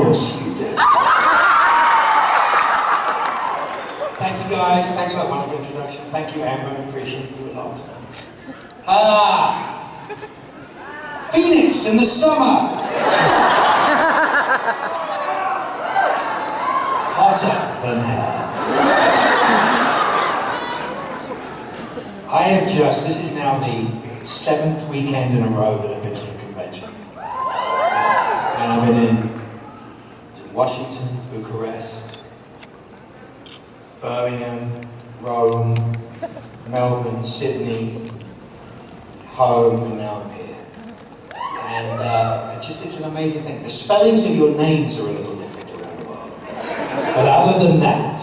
course you do. Thank you guys, thanks for that wonderful introduction. Thank you Amber, appreciate you a lot. Phoenix in the summer. Hotter than hell. I have this is now the 7th weekend in a row that I've been at a convention. And I've been in Washington, Bucharest, Birmingham, Rome, Melbourne, Sydney, home, and now I'm here. And it's an amazing thing. The spellings of your names are a little different around the world. But other than that,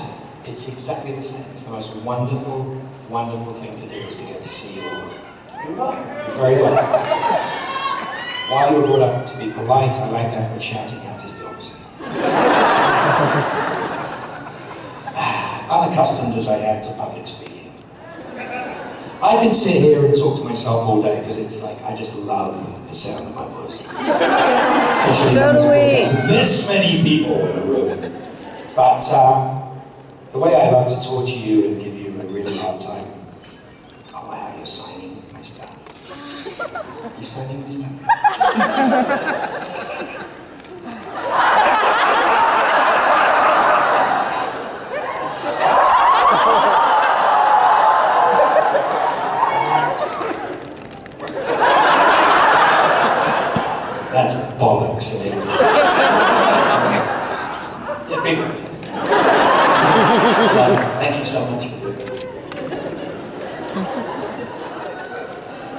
it's exactly the same. It's the most wonderful, wonderful thing to do is to get to see you all. You're welcome. You're very welcome. While you were brought up to be polite, I like that, but shouting out is the opposite. Unaccustomed as I am to public speaking, I can sit here and talk to myself all day because it's like, I just love the sound of my voice. Especially when there's this many people in a room. But the way I love to torture you and give you a really hard time. Oh wow, you're signing my stuff. You're signing my stuff? That's bollocks in English. Yeah, big ones. Thank you so much for doing this.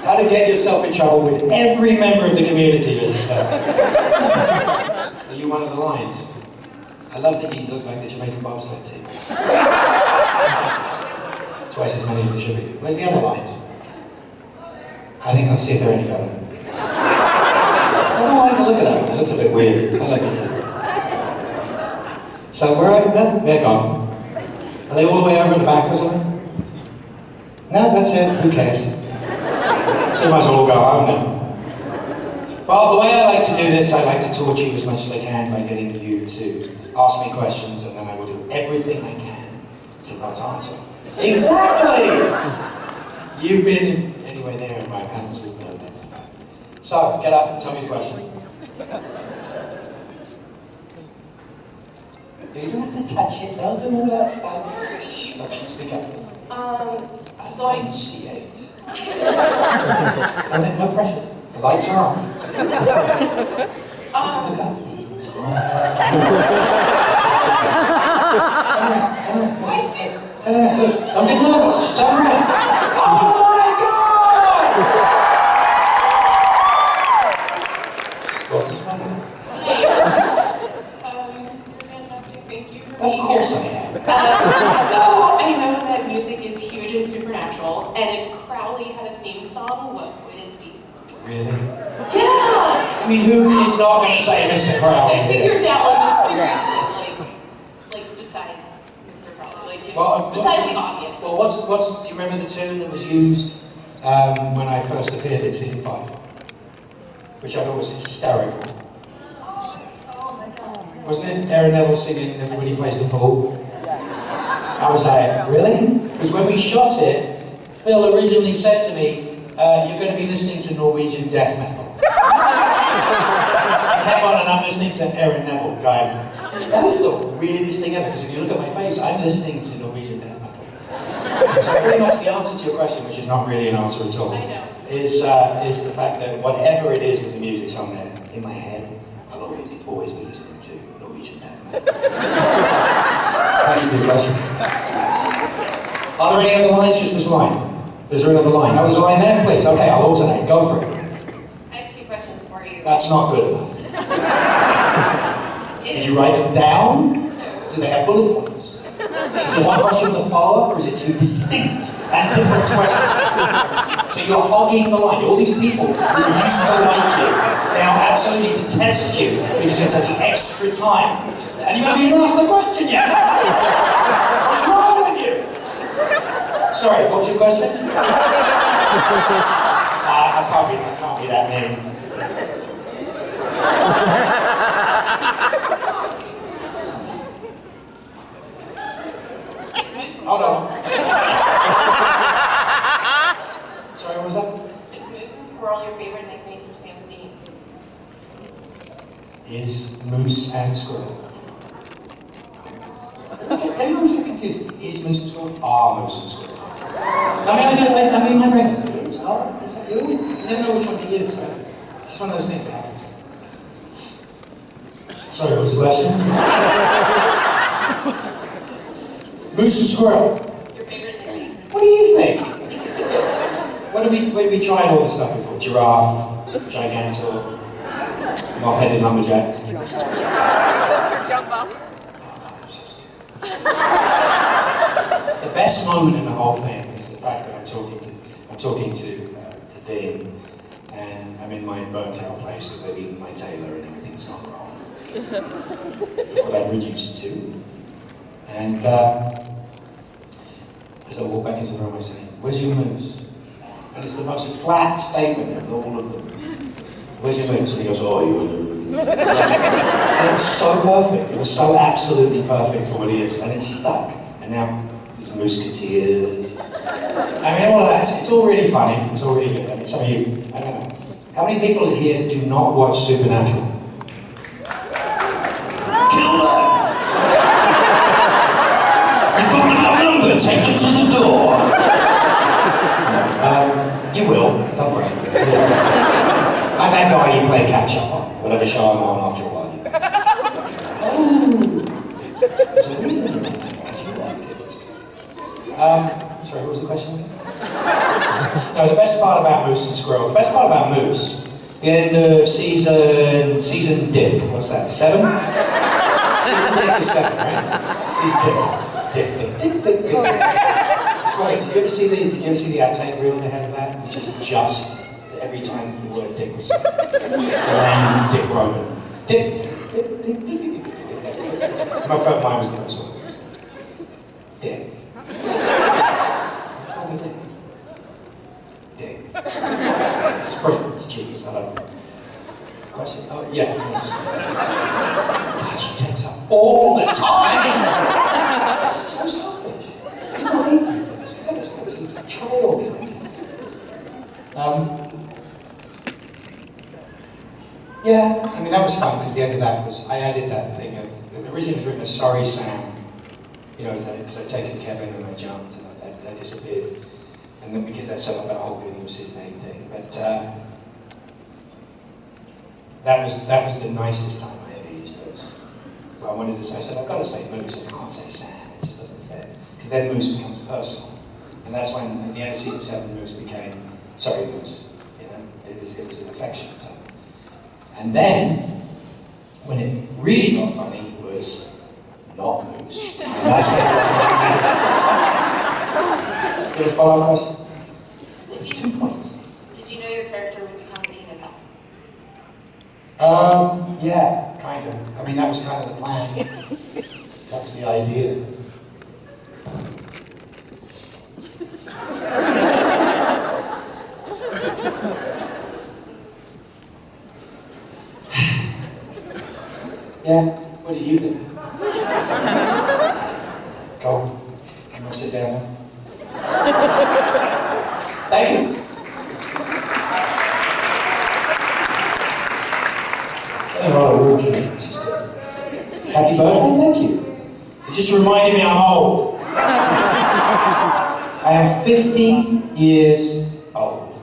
How to get yourself in trouble with every member of the community, as you say. Are you one of the Lions? I love that you look like the Jamaican bobsled team. Twice as many as there should be. Where's the other Lions? I think I'll see if they're any better. Oh no, I have to look at them. It looks a bit weird. I like it too. So where are they? They're gone. Are they all the way over in the back or something? No, that's it. Who cares? So you might as well all go home then. Well, the way I like to do this, I like to torture you as much as I can by getting you to ask me questions, and then I will do everything I can to not answer. Exactly! You've been anywhere near in my panels will know that's the fact. So, get up, tell me the question. You don't have to touch it, they'll do all that stuff. Okay, speak up. So I... Enunciate. No pressure. The lights are on. Look up. Turn around. Look, don't get nervous, just turn around. Oh my God! Welcome to my room. You're fantastic, thank you. Of course I am. So I know that music is huge and supernatural, and if Crowley had a theme song, what would it be? Really? Yeah! I mean, who is not going to say Mr. Crowley? I figured that one was seriously, like besides Mr. Crowley, like, well, besides the obvious. Well, do you remember the tune that was used when I first appeared in season 5? Which I thought was hysterical. Oh my God. Wasn't it Aaron Neville singing Everybody Plays the Fool? I was like, really? Because when we shot it, Phil originally said to me, you're going to be listening to Norwegian death metal. I came on and I'm listening to Aaron Neville going, that is the weirdest thing ever, because if you look at my face, I'm listening to Norwegian death metal. So pretty much the answer to your question, which is not really an answer at all, is the fact that whatever it is that the music's on there, in my head, I'll always be listening to Norwegian death metal. Thank you for the question. Are there any other lines? Just this line? Is there another line? Oh, there's a line there? Please. Okay, I'll alternate. Go for it. I have 2 questions for you. That's not good enough. Did you write them down? No. Do they have bullet points? Is it one question with a follow-up, or is it 2 distinct and different questions? So you're hogging the line. All these people who used to like you now absolutely detest you because you're taking extra time. And you haven't even asked the question yet. What's wrong with you? Sorry, what was your question? I can't be that mean. Is moose and squirrel. Don't always get confused. Is moose and squirrel? Are moose and squirrel. I mean, my brain goes, it is, are, is that, you never know which one to use, right? It's just one of those things that happens. Sorry, what was the question? Moose and squirrel. Your favorite nickname? What do you think? What have we tried all this stuff before? Giraffe, Gigantor, Mop-headed Lumberjack. Mr. Jumbo. Oh God, I'm so scared. The best moment in the whole thing is the fact that I'm talking to Dean, and I'm in my burnt out place because they've eaten my tailor and everything's gone wrong. What I'm reduced to. And as I walk back into the room, I say, "Where's your moose?" And it's the most flat statement of all of them. "Where's your moose?" And he goes, "Oh, you want to..." And it was so perfect. It was so absolutely perfect for what he is, and it's stuck. And now there's musketeers. I mean, all of that. It's all really funny. It's all really good. I mean, some of you, I don't know. How many people here do not watch Supernatural? Kill them! You've got them outnumbered. Take them to the door. You will. Don't worry. I'm that guy you play catch up on. Whatever show I'm on, after a while you bet. Oh! So the reason you liked it, because you liked it, it's good. Sorry, what was the question again? No, the best part about Moose and Squirrel, the best part about Moose, the end of season Dick, what's that, 7? Season Dick is 7, right? Season Dick. Dick. Sorry, did you ever see the outtake reel they had of that? Which is just every time the word Dick was said. The name Dick Roman. Dick. My favorite line was the first one. Dick. Call me Dick. It's brilliant. It's genius. I love it. Question? Oh, yeah. Yes. God, she takes up all the time. So selfish. People hate you for this. Look at this. There's a betrayal behind it. Yeah, I mean, that was fun because the end of that was, I added that thing of, originally it was written as "Sorry Sam," you know, because I'd taken Kevin and I jumped and I disappeared. And then we get that set up that whole beginning of season 8 thing. But that was the nicest time I ever used Moose. Well, I wanted to say, I said, I've got to say Moose, I can't say Sam, it just doesn't fit. Because then Moose becomes personal. And that's when, at the end of season 7, Moose became, "Sorry Moose," you know, it was an affectionate term. And then, when it really got funny, was not Moose. And that's what it was. Did a follow-up question? 2 points. Did you know your character would become the King of Hell? Yeah, kind of. I mean, that was kind of the plan. That was the idea. Yeah, what do you think? Go. I'm gonna sit down now. Thank you. A lot of walking. This is good. Happy birthday, thank you. It just reminded me I'm old. I am 50 years old.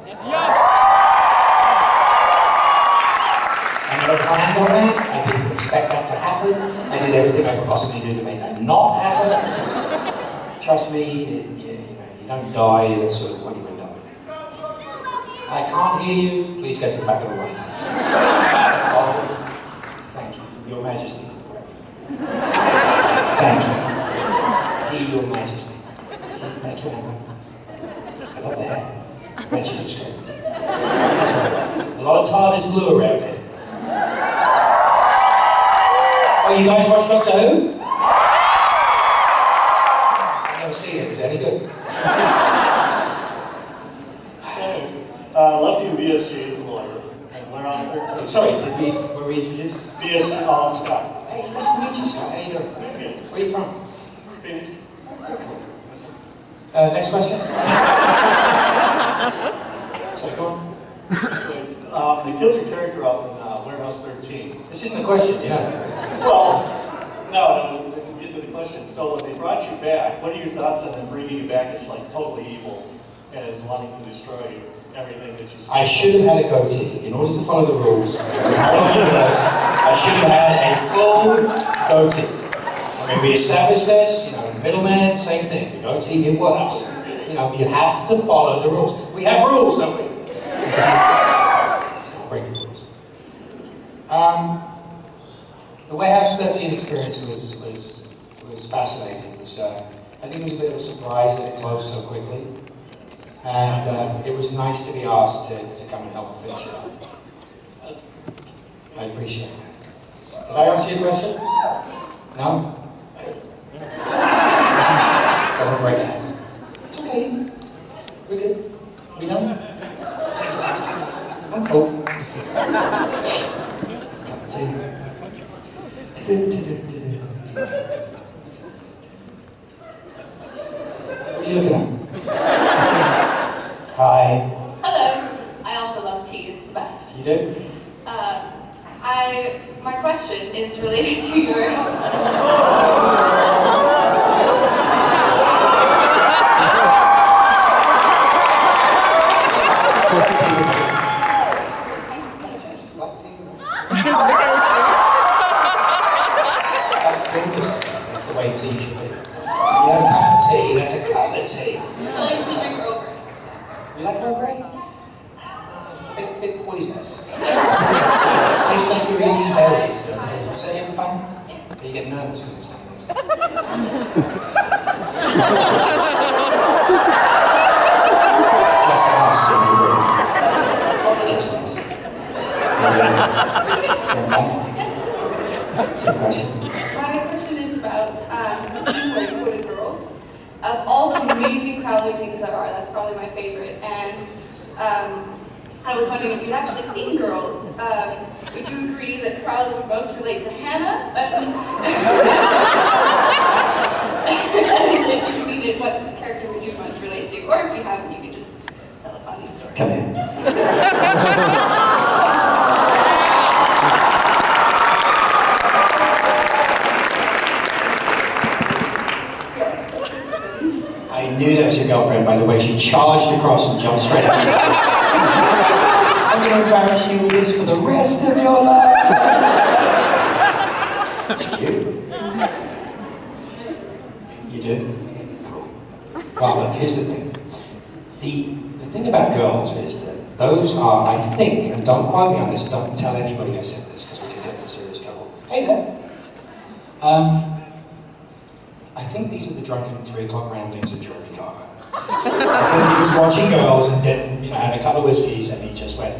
I never planned on that. I didn't expect that to happen. I did everything I could possibly do to make that not happen. Trust me, you don't die, that's sort of what you end up with. I can't hear you. Please get to the back of the room. Oh, thank you. Your Majesty is correct. Thank you. Tea, Your Majesty. Tea, thank you, Amber. I love the hair. Matches the screen. There's a lot of TARDIS blue around here. Oh, you guys watch Doctor Who? I've never seen it. Is it any good? Lefty and BSG is the lawyer. And where else there? Sorry, were we introduced? BSG, Scott. Hey, nice to meet you, Scott. How you doing? Okay. Where are you from? Phoenix. Next question. Sorry, go on. They killed your character off in Warehouse 13. This isn't a question, you know that. Well, no, the question. So when they brought you back, what are your thoughts on them bringing you back as like totally evil, as wanting to destroy everything that you see? I should have had a goatee. In order to follow the rules of the parallel universe, I should have had a full goatee. I mean, we established this, you know, middleman, same thing. The goatee, it works. You know, you have to follow the rules. We have rules, don't we? Let's not break the rules. The Warehouse 13 experience was fascinating. It was, I think it was a bit of a surprise that it closed so quickly. And it was nice to be asked to come and help finish it up. I appreciate that. Did I answer your question? No? Good. Don't break it. It's okay. We're good. We done? I'm cool. What are you looking at? Hi. Hello. I also love tea. It's the best. You do? My question is related to your... That's the way tea should be. You have a cup of tea, that's a cup of tea. I like to drink Earl Grey, so... You like Earl Grey? It's a bit poisonous. It tastes like you're eating berries. So you having fun? Yes. Are you getting nervous because I'm standing next to you? It's just us in the room. Just us. You having fun? Good question. My question is about the scene where you put in girls. Of all the amazing Crowley scenes there are, that's probably my favorite. And I was wondering if you'd actually seen Girls, would you agree that Crowley would most relate to Hannah? And if you've seen it, what character would you most relate to? Or if you haven't, you could just tell a funny story. Come here. I knew that was your girlfriend, by the way. She charged across and jumped straight at me. I'm going to embarrass you with this for the rest of your life. She's cute. You do? Cool. Well, look, here's the thing. The thing about Girls is that those are, I think, and don't quote me on this, don't tell anybody I said this, because we can get into serious trouble. Hey there. I think these are the drunken 3 o'clock ramblings of Jeremy Carver. I think he was watching Girls and then, had a couple of whiskeys and he just went,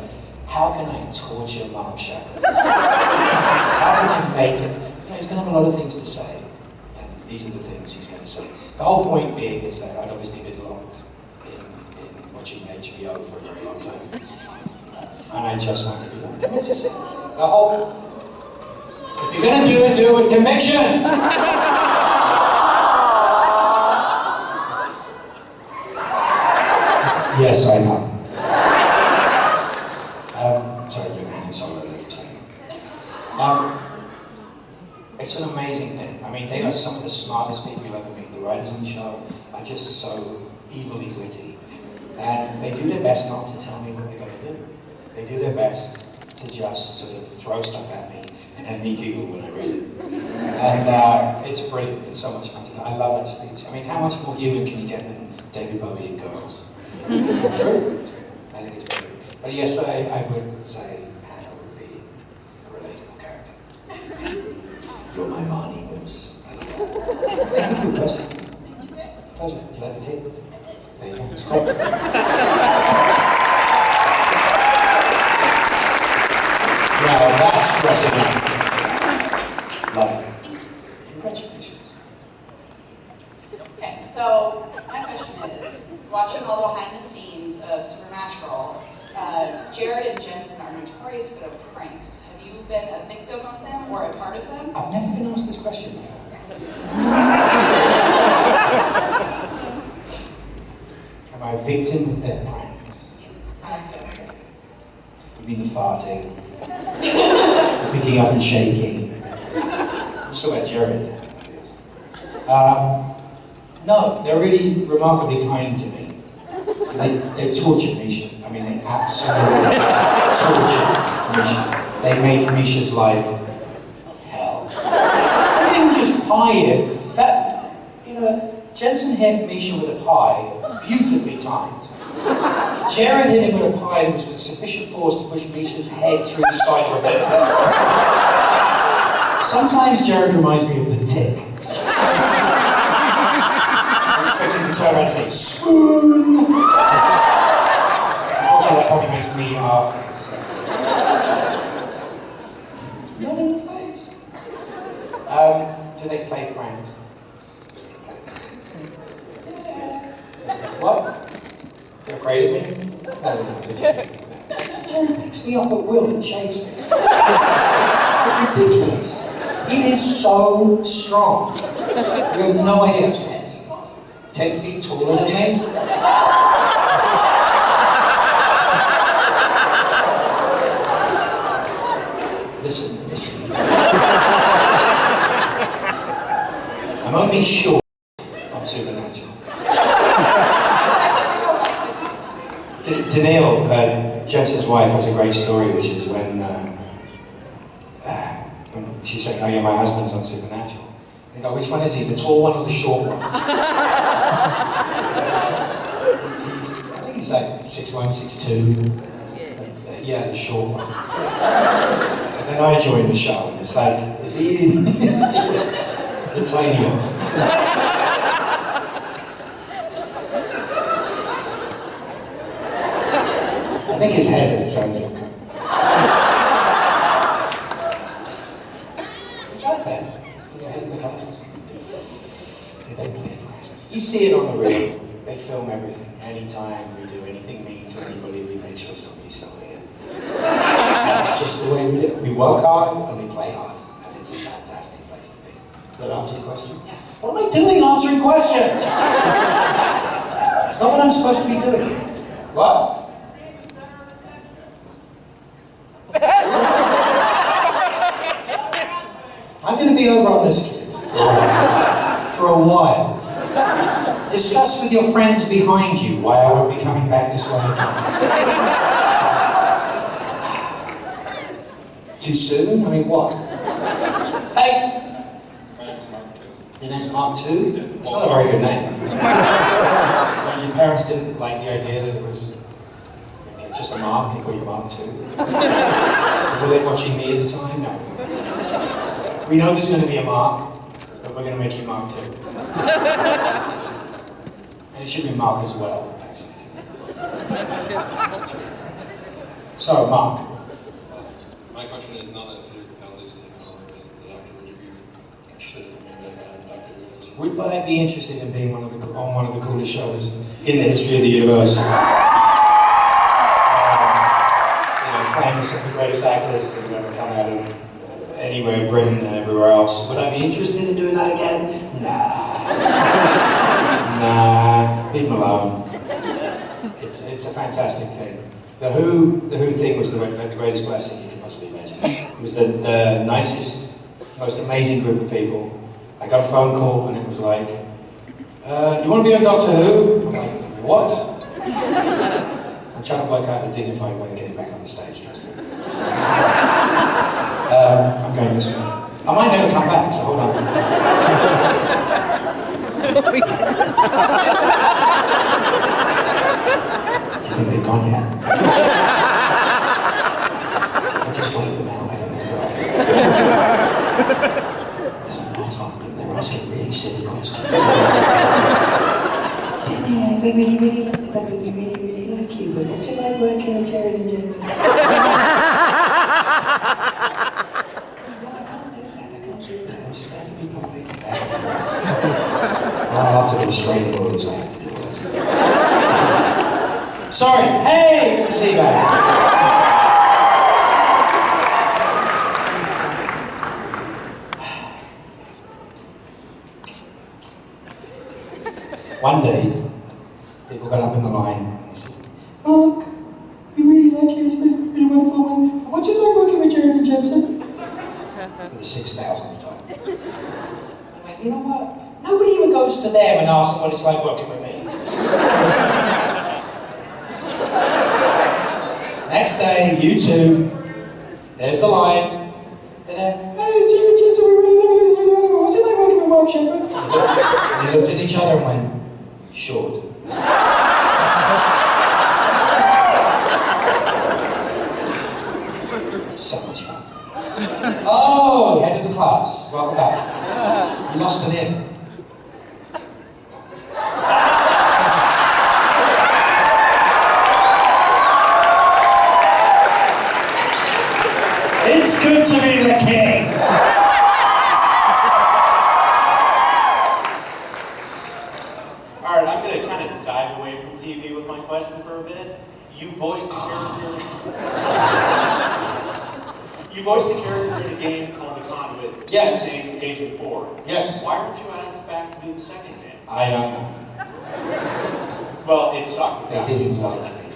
how can I torture Mark Sheppard? How can I make it? He's going to have a lot of things to say, and these are the things he's going to say. The whole point being is that I'd obviously been locked in watching HBO for a very long time, and I just want to be locked in. It's a sin. The whole, if you're going to do it with conviction. Yes, I know. Sorry, I'm going to hand solo there for a second. It's an amazing thing. I mean, they are some of the smartest people you'll ever meet. The writers on the show are just so evilly witty. And they do their best not to tell me what they're going to do. They do their best to just sort of throw stuff at me and me giggle when I read it. And it's brilliant. It's so much fun to do. I love that speech. I mean, how much more human can you get than David Bowie in Girls? True. I think it's brilliant. But yes, I would say Hannah would be a relatable character. You're my Barney Moose. I love that. Thank you for your question. Pleasure. You like the tea? There you go. It's cool. Now that's dressing up. Love it. Congratulations. Okay, so my question is, watching all the behind the scenes of Supernatural, Jared and Jensen are notorious for their pranks. Have you been a victim of them or a part of them? I've never been asked this question before. Am I a victim of their pranks? Yes. You mean the farting? picking up and shaking. Let's talk about Jared. No, they're really remarkably kind to me. They tortured Misha. I mean, they absolutely tortured Misha. They make Misha's life hell. They didn't just pie him. Jensen hit Misha with a pie, beautifully timed. Jared hit him with a pie that was with sufficient force to push Misha's head through the side of a building. Sometimes Jared reminds me of the Tick. I'm expecting to turn around and say, swoon! Unfortunately, that probably makes me after. So. Not in the face. Do they play pranks? What? They're afraid of me? No, they're just Jared picks me up at will and shakes me. It's ridiculous. He is so strong. You have no idea how strong he is. 10 feet taller than me. Listen, Missy. I'm only short on Supernatural. Danielle, Jensen's wife, has a great story, which is when she's saying, oh yeah, my husband's on Supernatural. They go, which one is he, the tall one or the short one? I think he's like 6'1", 6'2". Like, yeah, the short one. And then I joined the show, and it's like, is he the tiny one? I think his head has its own zip code. It's up there. He's ahead in the clouds. Do they play pranks? You see it on the rig. They film everything. Anytime we do anything mean to anybody, we make sure somebody's filming it. That's just the way we do it. We work hard and we play hard. And it's a fantastic place to be. Does that answer your question? Yeah. What am I doing answering questions? It's not what I'm supposed to be doing. What? I'm going to be over on this kid for a while. Discuss with your friends behind you why I won't be coming back this way again. Too soon? I mean, what? Hey! Your name's Mark II? It's not a very good name. Your parents didn't like the idea that it was just a Mark, they call you Mark II. Were they watching me at the time? No. We know there's going to be a Mark, but we're going to make you Mark II. And it should be Mark as well, actually. So, Mark. My question is, now that Peter Capaldi's taken over as the Doctor, would you be interested in being back on Doctor Who? Would I be interested in being on one of the coolest shows in the history of the universe? Playing some of the greatest actors that have ever come out of anywhere in Britain and everywhere else. Would I be interested in doing that again? Nah. Nah, leave them alone. It's a fantastic thing. The Who thing was the greatest blessing you could possibly imagine. It was the nicest, most amazing group of people. I got a phone call and it was like, you want to be on Doctor Who? I'm like, what? I'm trying to work out a dignified way of getting back on the stage, trust me. I'm going this way. I might never come back, so hold on. Do you think they've gone yet? If I just wait them out, I don't have to go back. There's a lot of them. They're asking really silly questions. We really like you, but what's it like working with Jared and Jensen? No, I can't do that. I'm just have to be public. I'll have to be restraining orders, I have to do this. Sorry, hey, good to see you guys. One day, people got up in the line and they said, Mark, we really like you, it's been really wonderful. What's it like working with Jared and Jensen? for the 6,000th time. I'm like, you know what? Nobody even goes to them and asks them what it's like working with me. Next day, YouTube, there's the line. Hey, Jensen, we really love you. What's it like working with Mark Sheppard? And they looked at each other and went, short. So much fun. Oh, head of the class, welcome back. You lost an ear. It's good to be the king. All right, I'm going to kind of dive away from TV with my question for a bit. You voiced a character. You voiced a character in a game called The Conduit. Yes. Named Agent 4. Yes. Why weren't you asked back to do the second game? I don't know. Well, it sucked. They didn't like me.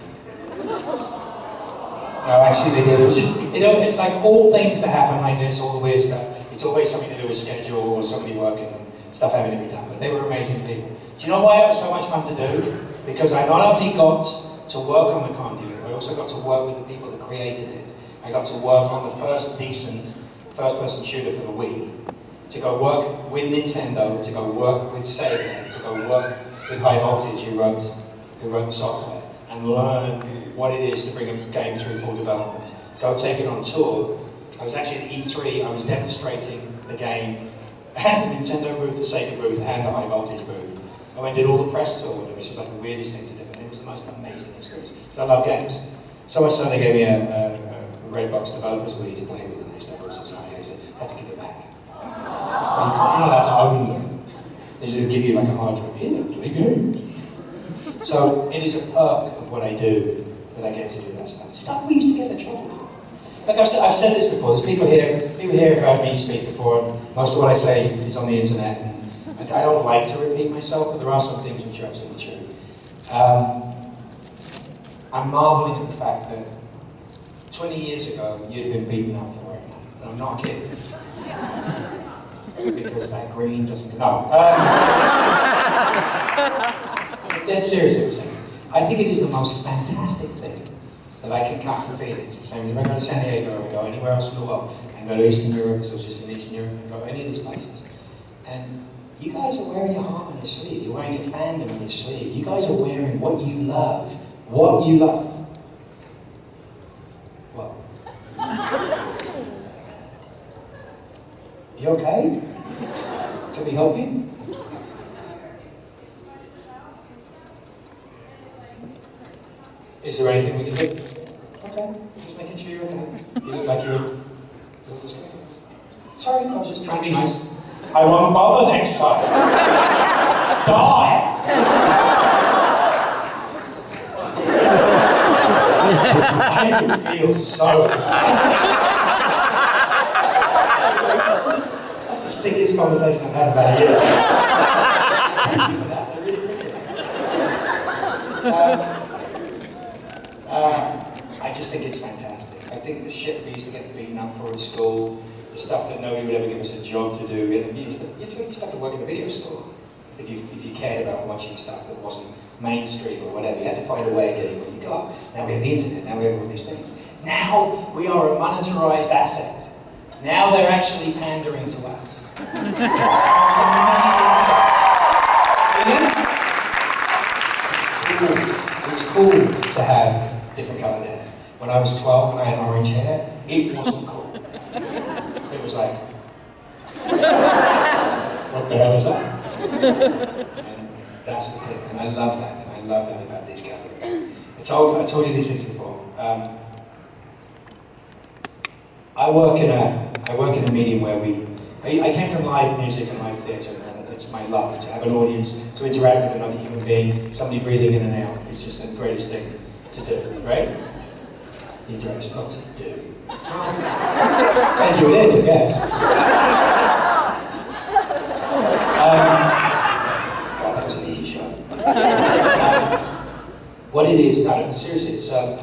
No, actually they did. It was just, you know, it's like all things that happen like this, all the weird stuff, it's always something to do with schedule or somebody working and stuff having to be done. But they were amazing people. Do you know why it was so much fun to do? Because I not only got to work on the Conduit, I also got to work with the people that created it. I got to work on the first decent first-person shooter for the Wii, to go work with Nintendo, to go work with Sega, to go work with High Voltage, who wrote the software, and learn what it is to bring a game through full development. Go take it on tour. I was actually at E3, I was demonstrating the game at the Nintendo booth, the Sega booth, and the High Voltage booth. I went and did all the press tour with them, which is like the weirdest thing to do, and it was the most amazing experience. Because I love games. So much so they gave me a Redbox Developers Wii to play with, and they used to have societies. I had to give it back. You're not allowed to own them. They just give you like a hard drive. Here, play games. So it is a perk of what I do that I get to do that stuff. Stuff we used to get in trouble for. Like I've said this before, there's people here have heard me speak before, and most of what I say is on the internet, and I don't like to repeat myself, but there are some things which are absolutely true. I'm marveling at the fact that 20 years ago, you'd have been beaten up for wearing that. And I'm not kidding. Because that green doesn't... No. Dead seriously for a second. I think it is the most fantastic thing that I can come to Phoenix. The same as if I go to San Diego or I go anywhere else in the world, and go to Eastern Europe, because I was just in Eastern Europe, and go any of these places. And you guys are wearing your heart on your sleeve. You're wearing your fandom on your sleeve. You guys are wearing what you love. What you love. What? You okay? Can we help you? Is there anything we can do? Okay, just making sure you're okay. You look like you're disconnected. Sorry, I was just trying to be nice. I won't bother next time. Die! I would feel so bad. That's the sickest conversation I've had about a year. Thank you for that, I really appreciate that. I just think it's fantastic. I think the shit we used to get beaten up for at school, the stuff that nobody would ever give us a job to do, you used to have to work in a video store if you cared about watching stuff that wasn't mainstream or whatever. You had to find a way of getting what you got. Now we have the internet, now we have all these things. Now we are a monetized asset. Now they're actually pandering to us. It's the most amazing thing. It's cool to have different coloured hair. When I was 12 and I had orange hair, it wasn't cool. It was like, what the hell is that? And that's the thing, and I love that, and I love that about these characters. I told you these things before. I work in a medium where I came from live music and live theatre, and it's my love to have an audience, to interact with another human being, somebody breathing in and out is just the greatest thing to do, right? The interaction, not to do. Depends who it is, I guess. God, that was an easy shot. What it is, no, seriously, it's the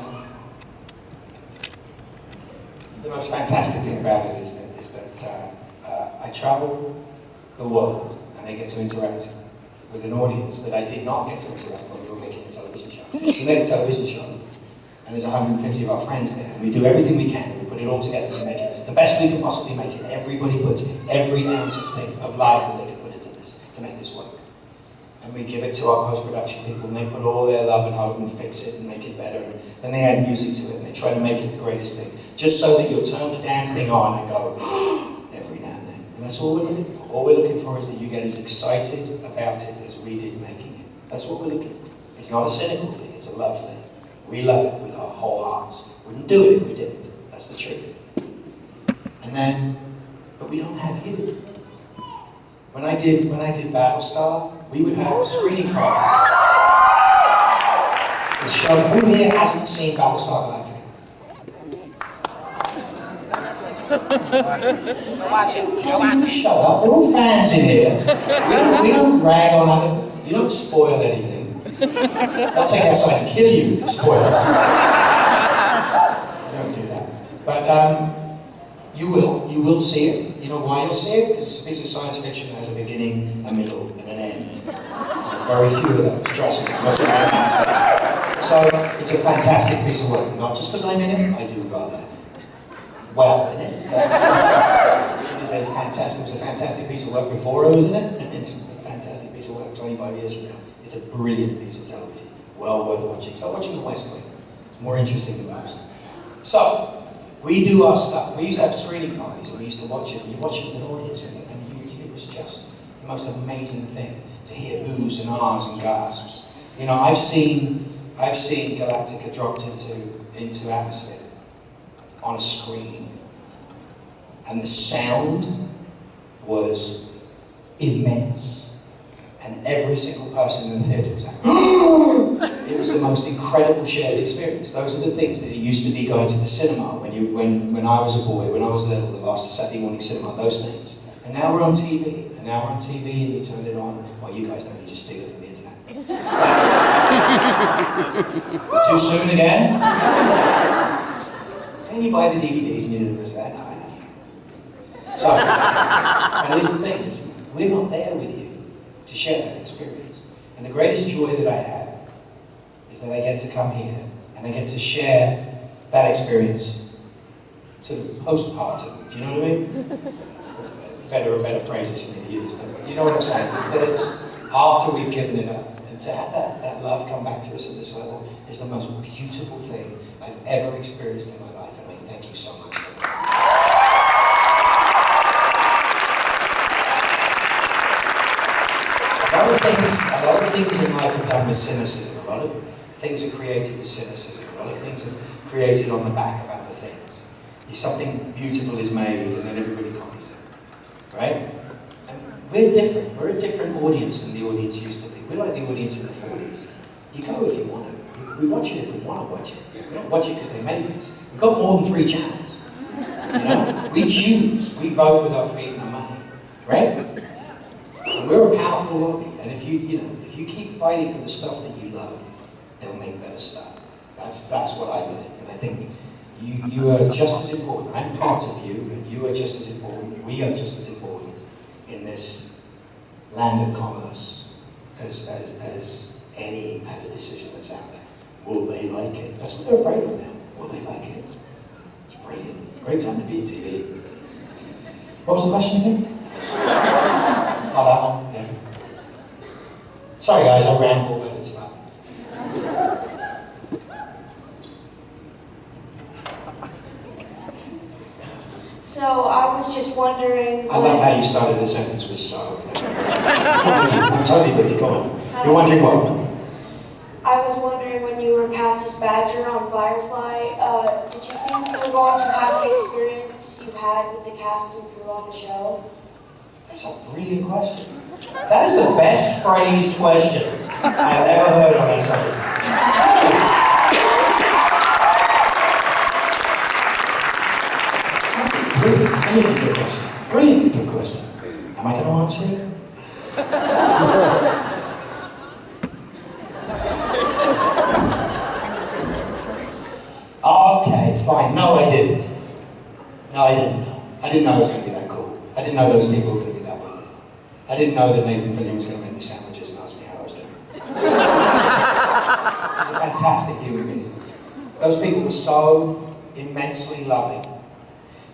most fantastic thing about it is that I travel the world and I get to interact with an audience that I did not get to interact with when we were making a television show. We made a television show, and there's 150 of our friends there, and we do everything we can, we put it all together and make it the best we can possibly make it. Everybody puts every ounce of life that they can put into this to make this work. And we give it to our post-production people, and they put all their love and hope and fix it and make it better, and then they add music to it, and they try to make it the greatest thing, just so that you'll turn the damn thing on and go, every now and then. And that's all we're looking for. All we're looking for is that you get as excited about it as we did making it. That's what we're looking for. It's not a cynical thing, it's a love thing. We love it with our whole hearts. Wouldn't do it if we didn't. That's the truth. And then, but we don't have you. When I did Battlestar, we would have screening parties. The show, who here hasn't seen Battlestar Galactica? Shut up, we're all fans in here. We don't rag on other, you don't spoil anything. I'll take you outside and kill you if you spoil it. I don't do that. But you will see it. You know why you'll see it? Because it's a piece of science fiction that has a beginning, a middle, and an end. There's very few of those, trust me. Most of my fans. So it's a fantastic piece of work. Not just because I'm in it, I do rather well in it. But it was a fantastic piece of work before I was in it, and it's a fantastic piece of work 25 years from now. It's a brilliant piece of television, well worth watching. So watching The West Wing, it's more interesting than most. So, we do our stuff. We used to have screening parties, and we used to watch it. You watch it with an audience, and it was just the most amazing thing to hear oohs and ahs and gasps. You know, I've seen Galactica dropped into atmosphere on a screen, and the sound was immense. And every single person in the theatre was like, it was the most incredible shared experience. Those are the things that it used to be going to the cinema when I was a boy, when I was little, the last Saturday morning cinema, those things. And now we're on TV, and you turn it on. Well, you guys don't, you just steal it from the internet. Too soon again? Then you buy the DVDs and you do this, I know. So, and here's the thing, is we're not there with you to share that experience. And the greatest joy that I have is that I get to come here and I get to share that experience to the postpartum. Do you know what I mean? Better phrases for me to use, but you know what I'm saying? That it's after we've given it up, and to have that love come back to us at this level is the most beautiful thing I've ever experienced in my life, and I thank you so much for that. A lot of things in life are done with cynicism. A lot of things are created with cynicism. A lot of things are created on the back of other things. If something beautiful is made and then everybody copies it, right? And we're different. We're a different audience than the audience used to be. We're like the audience in the 40s. You go if you want to. We watch it if we want to watch it. We don't watch it because they made this. We've got more than 3 channels. You know? We choose. We vote with our feet and our money, right? And we're a powerful lobby, and if you keep fighting for the stuff that you love, they'll make better stuff. That's what I believe, and I think you are just as important. I'm part of you, and you are just as important. We are just as important in this land of commerce as any other decision that's out there. Will they like it? That's what they're afraid of now. Will they like it? It's brilliant. It's a great time to be in TV. What was the question again? Oh, that one? Yeah. Sorry guys, I ramble, but it's fun. So I was just wondering... I love how you started the sentence with so. I'm totally with you, go on. You're wondering what? I was wondering when you were cast as Badger on Firefly, did you think you were going to have the experience you had with the cast and crew on the show? That's a brilliant question. That is the best phrased question I've ever heard on that subject. Brilliantly good question. Brilliantly good question. Am I going to answer it? Okay, fine. No, I didn't. No, I didn't know. I didn't know it was going to be that cool. I didn't know those people were going to be that wonderful. I didn't know that Nathan Fillion was going to make me sandwiches and ask me how I was doing. He's a fantastic human being. Those people were so immensely loving.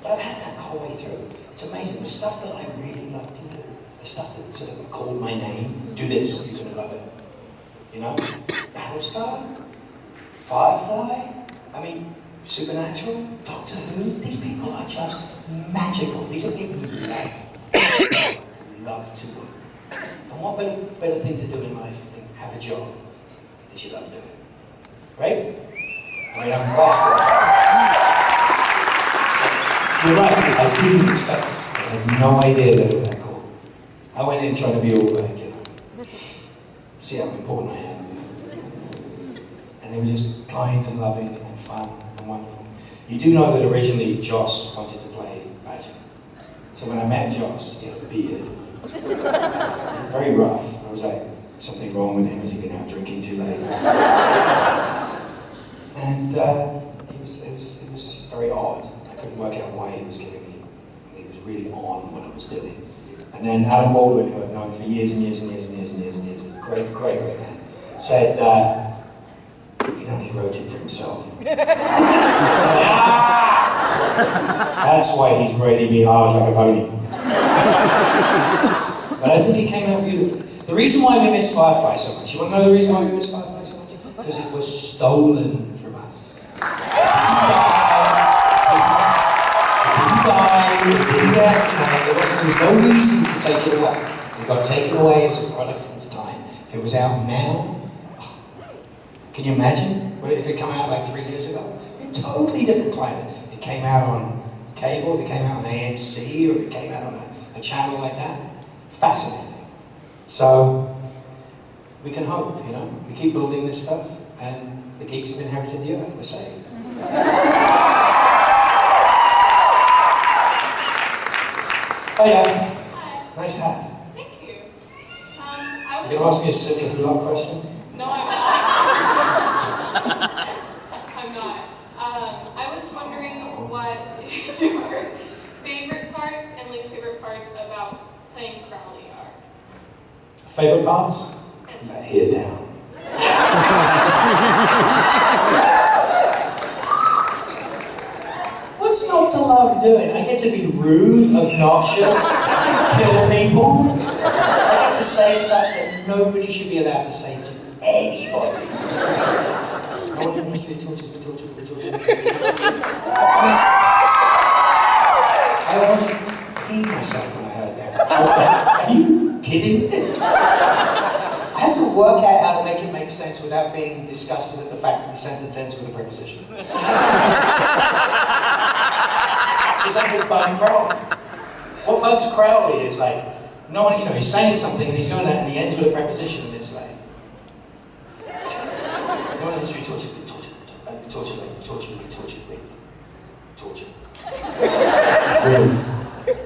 But I've had that the whole way through. It's amazing. The stuff that I really love to do, the stuff that sort of called my name, do this, you're going to love it. You know? Battlestar, Firefly, I mean, Supernatural, Doctor Who, these people are just magical. These are people who love to work. And what better thing to do in life than have a job that you love doing? Right? I mean, I'm bastard. You're right, I didn't expect it. I had no idea they were that cool. I went in trying to be all like, you know, see how important I am. And they were just kind and loving and fun and wonderful. You do know that originally Joss wanted to play Badger. So when I met Joss, he had a beard. Very rough. I was like, something wrong with him? Has he been out drinking too late? And it was just very odd. I couldn't work out why he was giving me. He was really on what I was doing. And then Adam Baldwin, who I've known for years and years and years and years and years and years, great man, said, you know, he wrote it for himself. That's why he's ready to be hard like a pony. But I think it came out beautifully. The reason why we miss Firefly so much, you want to know the reason why we miss Firefly so much? Because it was stolen from us. It didn't die. There was no reason to take it away. It got taken away as a product of its time. If it was out now, can you imagine if it came out like 3 years ago? A totally different climate. If it came out on cable, if it came out on AMC, or if it came out on a channel like that. Fascinating. So, we can hope, you know? We keep building this stuff, and the geeks have inherited the earth. We're safe. Oh yeah. Hi. Nice hat. Thank you. I was... You gonna ask me a silly hula question? No, I'm not. I'm not. I was wondering what your favorite parts and least favorite parts about playing Crowley are. Favorite parts? Here down. What's not to love doing? I get to be rude, obnoxious, kill people. I get to say stuff that nobody should be allowed to say to anybody. No one in the history tortures me, torture me, torture me. I almost peed myself when I heard that. I was like, are you kidding? I had to work out how to make it make sense without being disgusted at the fact that the sentence ends with a preposition. It's like with Bug Crowley. What Bugs Crowley is like, no one, you know, he's saying something and he's doing that and he ends with a preposition and it's like, no one in history tortured with, tortured with, tortured with, tortured with, tortured with, torture. With,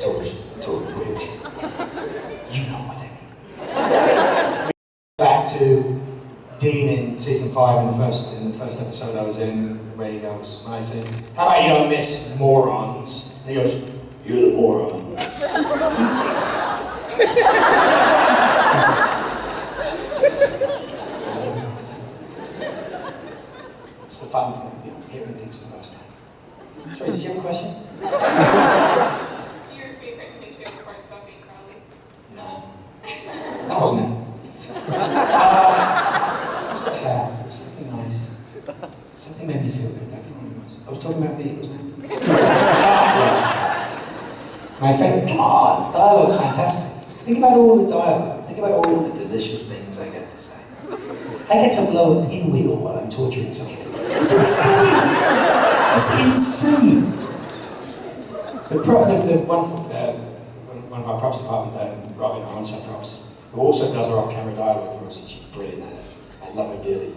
torture, torture with. You know what I mean. Back to Dean in season 5 in the first episode I was in, where he goes, when I said, how about you don't miss morons? And he goes, you're the moron. It's the fun thing, you know, hearing things for the first time. Sorry, did you have a question? Your favorite and least favorite parts about being Crowley? No. That wasn't it. It was like that. It was something nice. Something made me feel good. I don't know what it was. I was talking about me, wasn't it? Yes. My favorite, come on, dialogue's fantastic. Think about all the dialogue. Think about all the delicious things I get to say. I get to blow a pinwheel while I'm torturing someone. It's insane. It's insane. The one of our props department, Robin, our on-set props, who also does our off-camera dialogue for us, and she's brilliant at it. I love her dearly.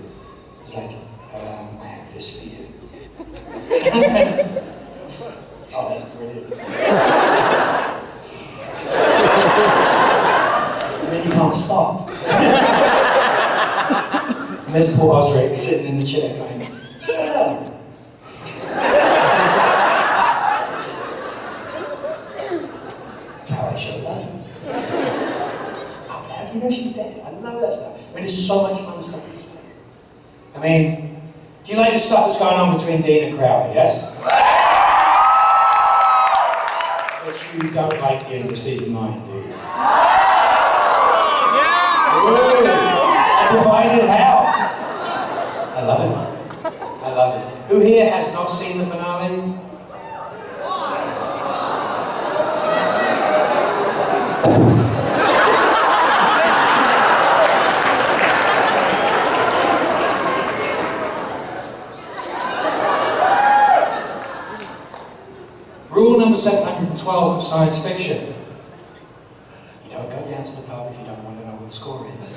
It's like, I have this for you. Oh, that's brilliant. And then you can't stop. And there's poor Osric sitting in the chair going, yeah. you know she's dead? I love that stuff. I mean, there's so much fun stuff to say. I mean, do you like the stuff that's going on between Dean and Crowley, yes? But you don't like the end of season 9, do you? Ooh, a divided house. I love it. I love it. Who here has not seen the finale? Rule number 712 of science fiction. You don't go down to the pub if you don't want to know what the score is.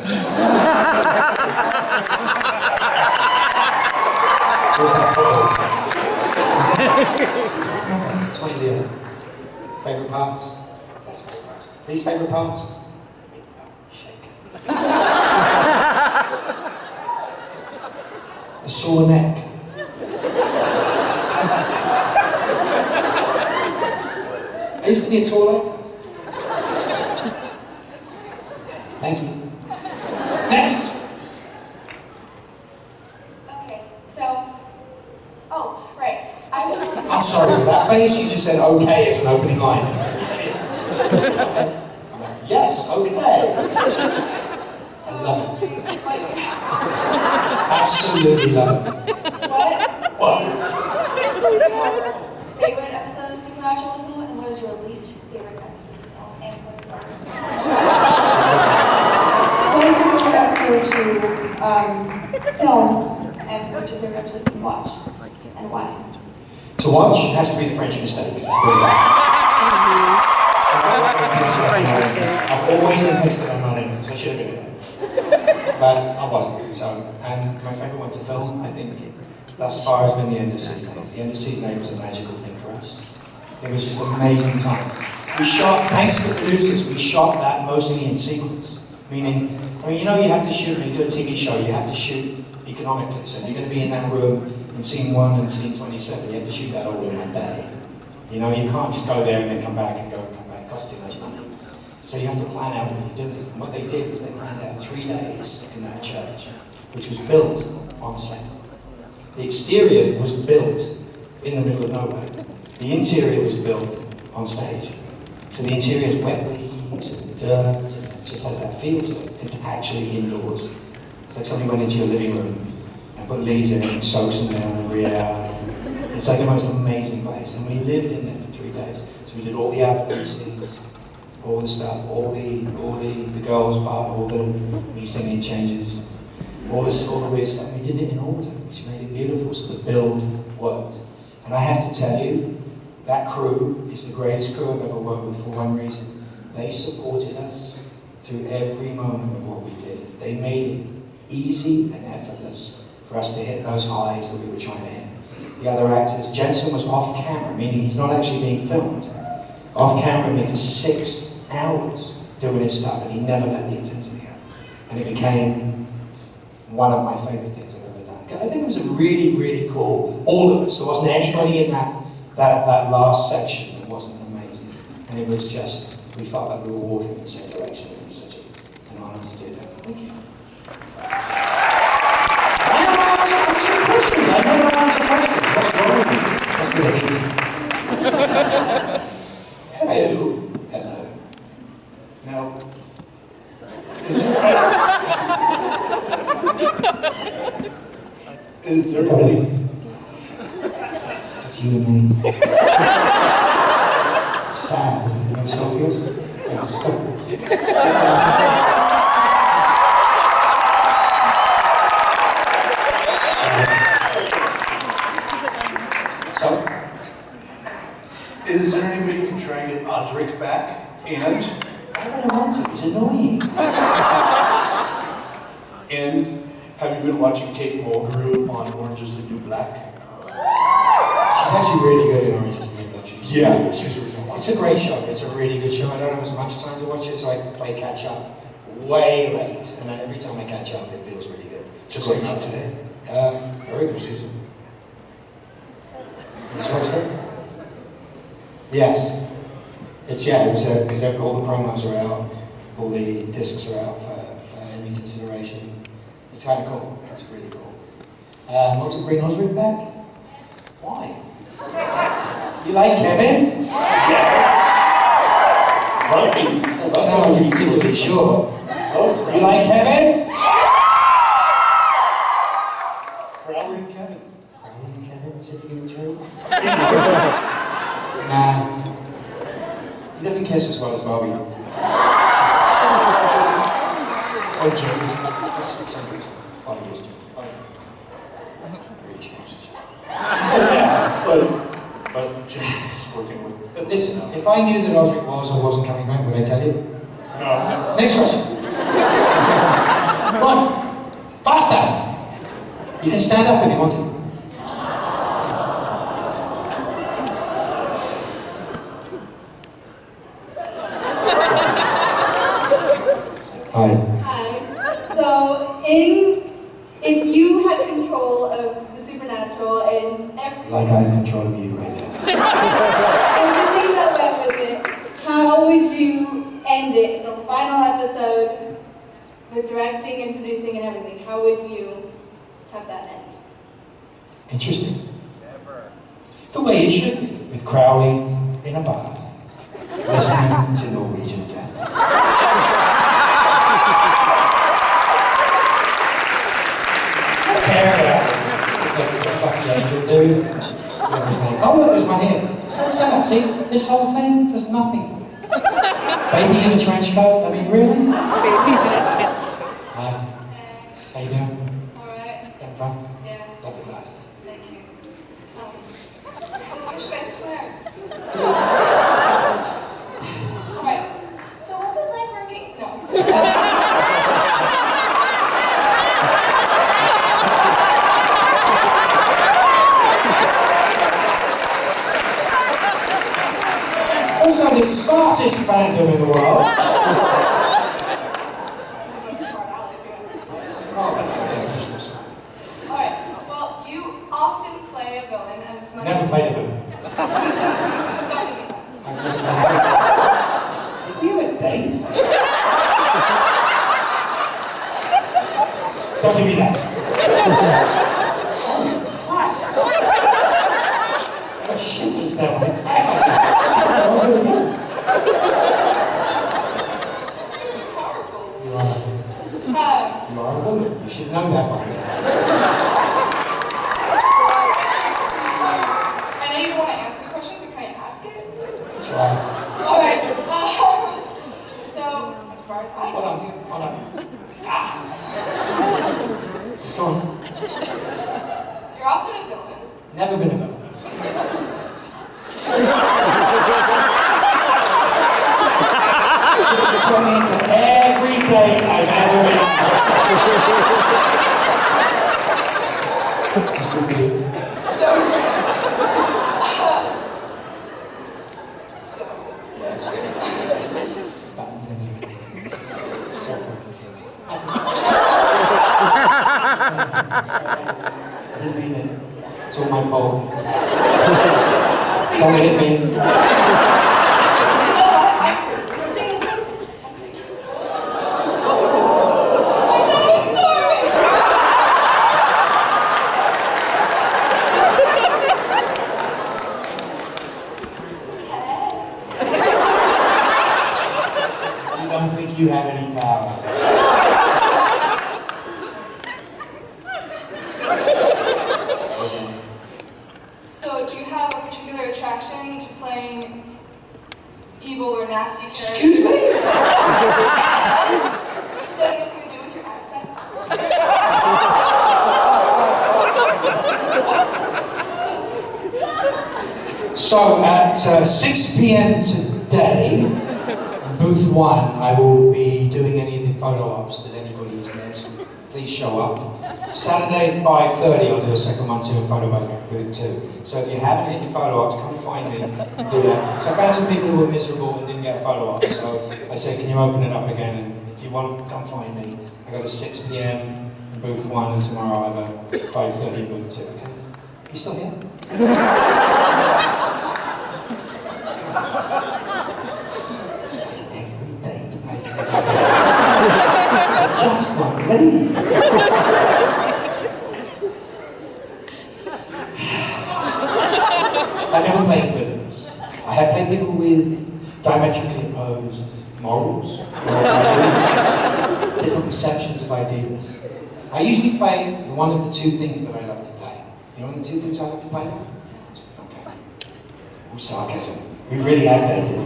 Where's that football? 20 of the other. Favourite parts? That's favourite parts. Least favourite parts? Big toe, shake. The sore neck. I used to be a tall actor. Thank you. Next. Okay, so, oh, right. I'm sorry, with that face, you just said okay as an opening line. Yes, okay. I love it. Absolutely love it. What is your favorite episode of Supernatural to film, and what is your least favorite episode to film? And what is your favorite episode to film, and what's your favorite episode to watch, and why? To watch has to be The French Mistake, because it's brilliant. I've always been pissed that I'm not in it, because I should have been in it. But I wasn't, so. And my favourite one to film, I think, thus far has been the end of season 8. The end of season 8 was a magical thing for us. It was just an amazing time. We shot, thanks to the producers, we shot that mostly in sequence. Meaning, I mean, you know you have to shoot, when you do a TV show, you have to shoot economically. So you're going to be in that room in scene 1 and scene 27, you have to shoot that all in one day. You know, you can't just go there and then come back and go and come back. It costs too much money. So you have to plan out what you're doing. And what they did was they planned out 3 days in that church, which was built on set. The exterior was built in the middle of nowhere. The interior was built on stage. So the interior is wet leaves and dirt, and it just has that feel to it. It's actually indoors. It's like somebody went into your living room and put leaves in it and soaks them down and breathe out. It's like the most amazing place. And we lived in there for 3 days. So we did all the Abigail scenes, all the stuff, all the girls' part, all the me singing changes, all the weird stuff. We did it in order, which made it beautiful, so the build worked. And I have to tell you, that crew is the greatest crew I've ever worked with for one reason. They supported us through every moment of what we did. They made it easy and effortless for us to hit those highs that we were trying to hit. The other actors, Jensen was off camera, meaning he's not actually being filmed. Off camera with me for 6 hours doing his stuff, and he never let the intensity out. And it became one of my favorite things I've ever done. I think it was a really, really cool, all of us. There wasn't anybody in that last section that wasn't amazing. And it was just, we felt like we were walking in the same direction. It was such an honor to do that. Thank you. I never answer questions. I never answer questions. What's wrong with me? Must be the heat. Hello. Hello. Now, is there any... It's you and me. Sad, isn't it? You want selfies? So, Is there any way you can try and get Osric back? And I don't want to. He's annoying. And have you been watching Kate Mulgrew on Orange is the New Black? She's actually really good in Orange is the New Black. Yeah, she's really good. It's a great show. It's a really good show. I don't have as much time to watch it, so I play catch up way late. And every time I catch up, it feels really good. Just like out today. Very good season. Did you watch that? Yes. It's, yeah, it was because all the promos are out. all the discs are out for any consideration. It's kind of cool. It's really cool. What was it, bring Osric back? Why? You like Kevin? Doesn't sound like you're particularly sure. You like Kevin? Crowley and Kevin. Crowley and Kevin sitting in the tree? Nah. He doesn't kiss as well as Bobby. Or Jim. Just the same reason. Bobby is Jim. Really changed. Yeah, but Jim's working with. Listen, if I knew that Osric was or wasn't coming back, would I tell you? No. Next question. Come on. Faster. You can stand up if you want to. Hi. Hi. So, if you had control of the supernatural and everything, Like I have control of you right now. everything that went with it, how would you end it? The final episode, with directing and producing and everything, how would you have that end? Interesting. The way it should be, with Crowley in a bath, listening to Norwegian death metal. I don't care about the fluffy angel dude. Oh look, there's one here. So what's that? See, this whole thing does nothing for me. Baby in a trench coat, I mean, really? Hi. How you doing? Alright, Having fun? yeah, Love the glasses. thank you. Who should I swear? Alright, so what's it like working? No. Also, the smartest fandom in the world. Oh, that's my definition of smart. Alright, well, you often play a villain as much Never as... played a villain. Don't give me that. I've never played a villain. Did we have a date? Don't give me that. Crap. Oh shit, he's now on it. I'll do it again. You are a woman. You should know that by now. So, I know you don't want to answer the question, but can I ask it? Try. Alright, so, as far as I Hold on, know, hold on. Ah. Go on. you're often a villain. Never been a villain. This is turning into every date I've ever been on. Just good for you. So great. So, Yes. Buttons in you. It's all good. I didn't mean it. It's all my fault. so Don't you're... hit me. You know what? I'm resisting temptation. I'm sorry! You don't think you have any power. So, do you have a particular attraction to playing evil or nasty characters? Excuse me? Does that have anything to do with your accent? So at 6 p.m. today, booth 1, I will be doing any of the photo ops that anybody has missed. Please show up. Saturday, 5:30, I'll do a second one too in photo booth 2. So if you haven't hit your photo ops, come find me and do that. So I found some people who were miserable and didn't get a photo op. So I said, can you open it up again? And if you want, come find me. I got a 6 p.m. in booth 1 and tomorrow I have a 5:30 in booth 2, okay? You still here? Every date I've ever just won't leave. I never played villains. I have played people with diametrically opposed morals, moral values, different perceptions of ideas. I usually play one of the two things that I love to play. You know the two things I love to play? Okay. Ooh, sarcasm. We really have dated.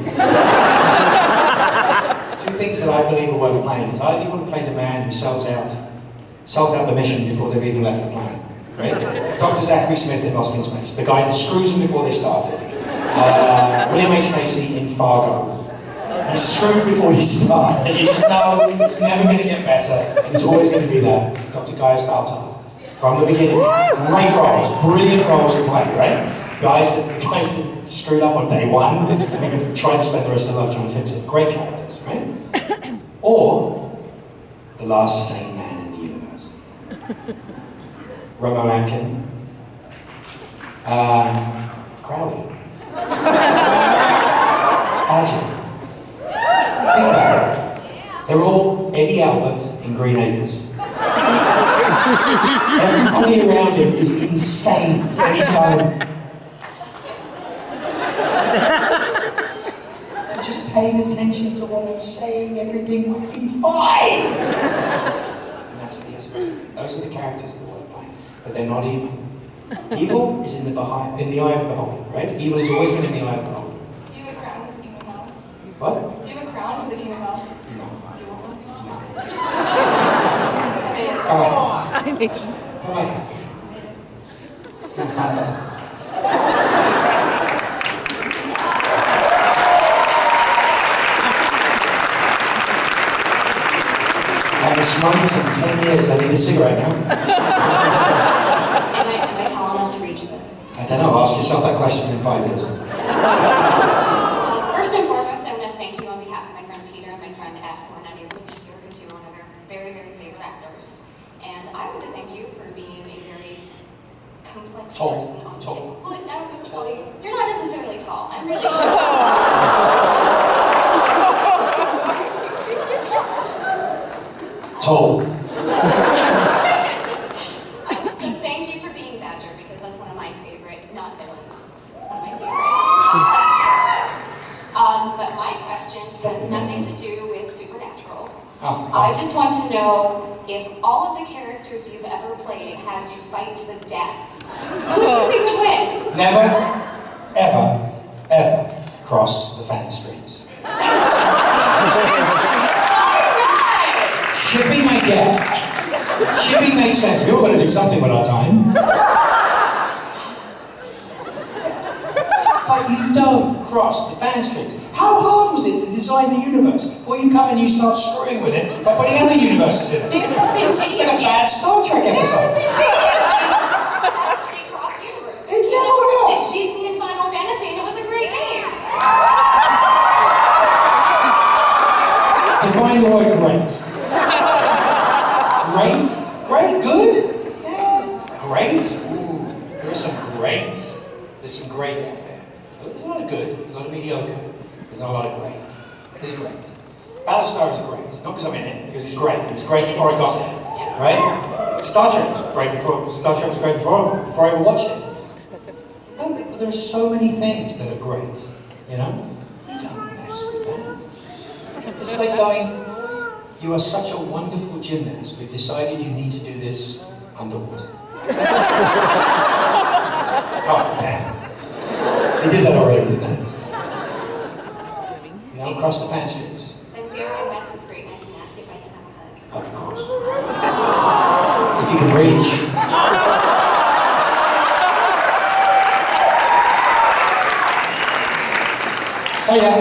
Two things that I believe are worth playing is I want to play the man who sells out the mission before they've even left the planet. Right? Dr. Zachary Smith in Lost in Space, the guy that screws them before they started. William H. Macy in Fargo. He's screwed before he starts, and you just know it's never going to get better. It's always going to be there. Dr. Gaius Baltar. From the beginning. Great roles, brilliant roles to play, right? The guys that screwed up on day one, and they tried to spend the rest of their life trying to fix it. Great characters, right? Or the last sane man in the universe. Romo Lankin. Crowley. Badger. Think about it. They're all Eddie Albert in Green Acres. Everybody around him is insane when he's going. Just paying attention to what I'm saying, everything will be fine. And that's the essence of it. Those are the characters that we're playing, but they're not evil. Evil is in the eye of the beholder, right? Evil has always been in the eye of the beholder. Do you have a crown for the King of Hell? What? Do you have a crown for the King of Hell? No. Do you want one? No. I made it. Come on, hands. Come on, hands. You'll find out. I haven't smoked in 10 years. I need a cigarette now. Am I tall enough to reach this? I don't know. Ask yourself that question in 5 years. First and foremost, I want to thank you on behalf of my friend Peter and my friend F, who are not able to be here because you're one of our very, very favorite actors. And I want to thank you for being a very complex Tall. person on stage. Tall. Well, I would tell you, you're not necessarily tall. I'm really sure. Tall. So thank you for being Badger, because that's one of my favorite, not villains, one of my favorite characters. But my question has nothing to do with supernatural. I just want to know if all of the characters you've ever played had to fight to the death, who do you think would win? Never, ever, ever cross the fan streams. Shipping I get. Shipping makes sense. We all got to do something with our time. But you don't cross the fan streams. How hard was it to design the universe before you come and you start screwing with it by putting other universes in it? It's like a bad Star Trek episode. Successfully crossed universes. It never will. She's in Final Fantasy, and it was a great game. Define the word great. Great? Great? Good? Yeah. Great? Ooh, there's some great. There's some great out there. There's a lot of good, there's a lot of mediocre. There's not a lot of great. There's great. Battlestar is great. Not because I'm in it, because it's great. It was great before I got there. Right? Star Trek was great before I ever watched it. But there's so many things that are great. You know? Don't mess with that. It's like going, you are such a wonderful gymnast, we've decided you need to do this underwater. Oh, damn. They did that already, didn't they? You don't cross the fan streams. Then dare I mess with greatness and ask if I can have a hug? Of course. If you can reach. Oh yeah.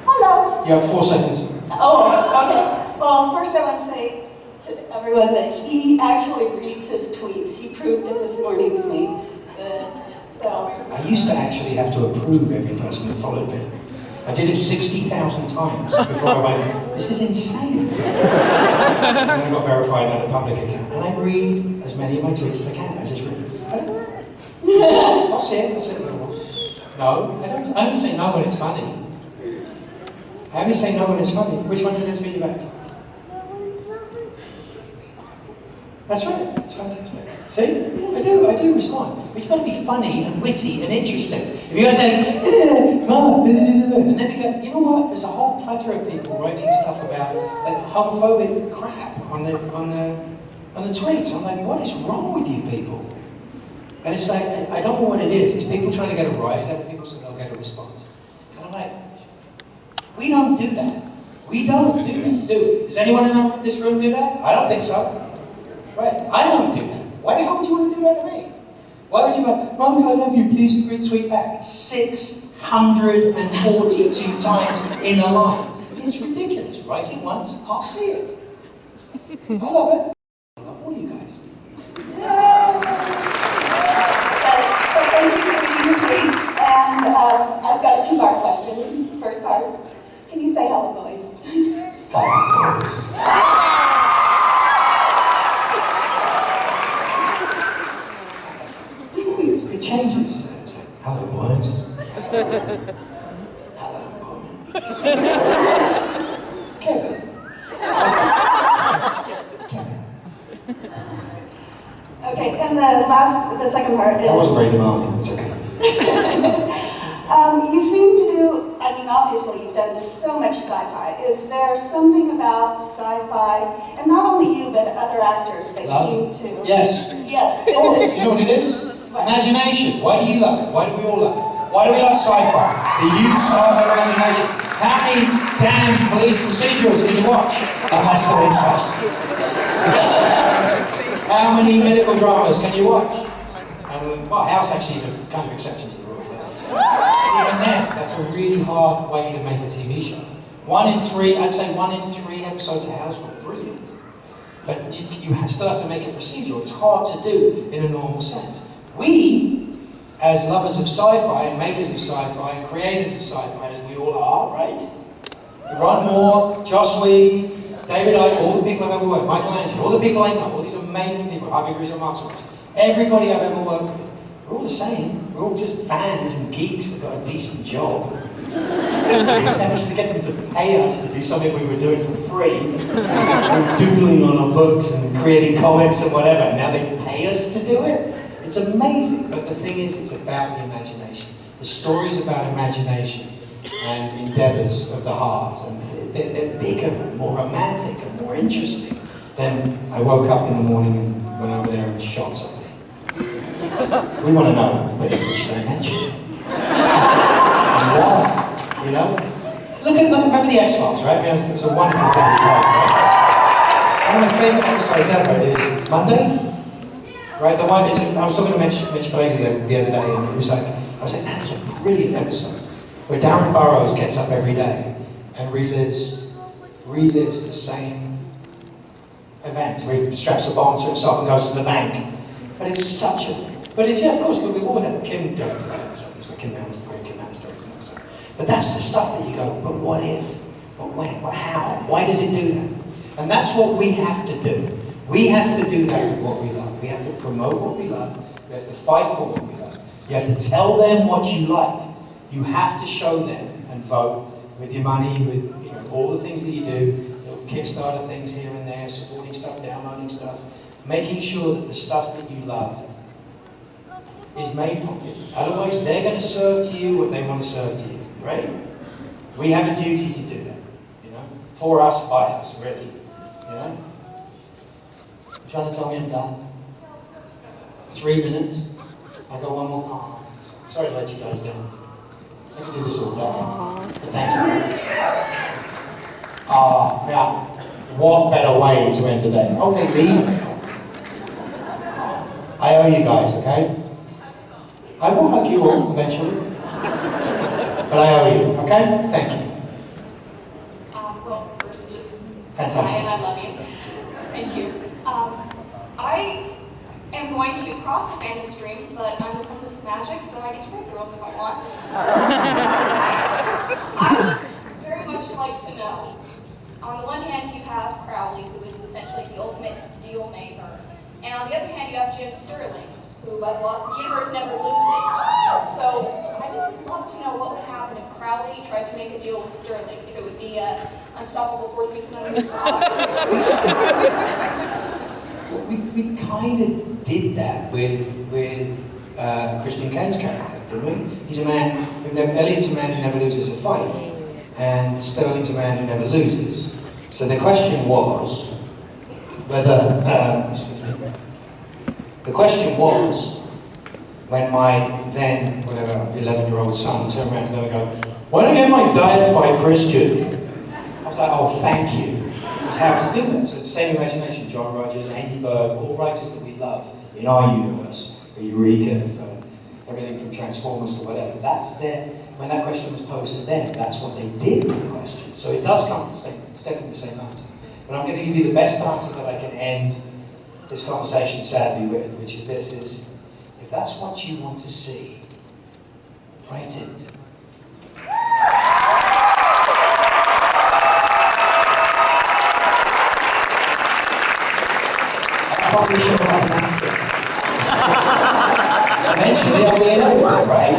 Hello. You have 4 seconds. Oh, okay. Well, first I want to say to everyone that he actually reads his tweets. He proved it this morning to me. So. I used to actually have to approve every person that followed me. I did it 60,000 times before I went, this is insane. And then I got verified on a public account. And I read as many of my tweets as I can. I just read. I'll see it. I'll see it. No, I don't. I only say no when it's funny. I only say no when it's funny. Which one do you want to tweet you back? That's right, it's fantastic. See? I do respond. But you've got to be funny and witty and interesting. If you guys say, and then you go, you know what? There's a whole plethora of people writing stuff about homophobic crap on the tweets. I'm like, what is wrong with you people? And it's like, I don't know what it is. It's people trying to get a rise out of people so they'll get a response. And I'm like, we don't do that. We don't do that, do we? Does anyone in this room do that? I don't think so. Right, I don't do that. Why the hell would you want to do that to me? Why would you go, Mark, I love you, please retweet back 642 times in a line? It's ridiculous. Write it once, I'll see it. I love it. I love all you guys. So thank you for reading your tweets, and I've got a two-part question. First part, can you say hello, boys? Hello, boys. It changes. It's like, hello, boys. Hello, boys. Kevin. Kevin. Okay, and the second part is... That wasn't very demanding, it's okay. You seem to do, I mean, obviously you've done so much sci-fi. Is there something about sci-fi, and not only you, but other actors, they seem to... Yes. Yes. Oh, you know what it is? Imagination. Why do you love it? Why do we all love it? Why do we love sci-fi? The use of imagination. How many damn police procedurals can you watch? That's the next fast. How many medical dramas can you watch? Well, House actually is a kind of exception to the rule, but even then, that's a really hard way to make a TV show. I'd say 1 in 3 episodes of House were brilliant. But you still have to make it procedural. It's hard to do in a normal sense. We, as lovers of sci-fi and makers of sci-fi and creators of sci-fi, as we all are, right? Ron Moore, Joss Whedon, David Icke, all the people I've ever worked with, Michelangelo, all the people I know, all these amazing people, Harvey Griswold, Mark Switch, everybody I've ever worked with, we're all the same. We're all just fans and geeks that got a decent job. We managed to get them to pay us to do something we were doing for free. We were doodling on our books and creating comics and whatever. Now they pay us to do it. It's amazing. But the thing is, it's about the imagination. The story's about imagination and endeavors of the heart. And they're bigger and more romantic and more interesting than I woke up in the morning and went over there and shot something. We want to know, but in which dimension? And why? You know? Remember the X-Files, right? It was a wonderful thing to play, right? One of my favourite episodes ever is Monday, right? The one, I was talking to Mitch Blake the other day, and I was like, that is a brilliant episode, where Darren Burroughs gets up every day and relives the same event, where he straps a bomb to himself and goes to the bank. But it's such a... But it's, yeah, of course, but we've all had Kim directed that episode. That's what Kim Manners directed that episode. But that's the stuff that you go, but what if? But when? But how? Why does it do that? And that's what we have to do. We have to do that with what we love. We have to promote what we love. We have to fight for what we love. You have to tell them what you like. You have to show them and vote with your money, with all the things that you do, Kickstarter things here and there, supporting stuff, downloading stuff, making sure that the stuff that you love is made popular. Otherwise, they're going to serve to you what they want to serve to you, right? We have a duty to do that, for us, by us, really, You're trying to tell me I'm done? 3 minutes? I got one more time. Sorry to let you guys down. I could do this all day, but thank you. Yeah. What better way to end the day? Oh, they leave now. I owe you guys, okay? I will hug you all eventually. But I owe you, okay? Thank you. Well, first, just Fantastic. hi, and I love you. Thank you. I am going to cross the fandom streams, but I'm the Princess of Magic, so I get to write girls if I want. I would very much like to know, on the one hand, you have Crowley, who is essentially the ultimate deal maker, and on the other hand, you have Jim Sterling, who by the laws of the universe never loses. So I just would love to know what would happen if Crowley tried to make a deal with Sterling, if it would be a unstoppable force meets an underneath we kind of did that with Christian Kane's character, didn't we? He's a man who never, Elliot's a man who never loses a fight, and Sterling's a man who never loses. So the question was whether, excuse me, the question was when my then, whatever, 11-year-old son turned around to them and go, "Why don't you have my dad fight Christian?" I was like, "Oh, thank you." It's how to do that. So it's the same imagination. John Rogers, Amy Berg, all writers that we love in our universe, for Eureka, for everything from Transformers to whatever. That's their, when that question was posed to them, that's what they did with the question. So it does come from definitely the same answer. But I'm going to give you the best answer that I can end this conversation sadly with, which is this, is, if that's what you want to see, write it. I probably should have an actor. Eventually I'll be an actor, right?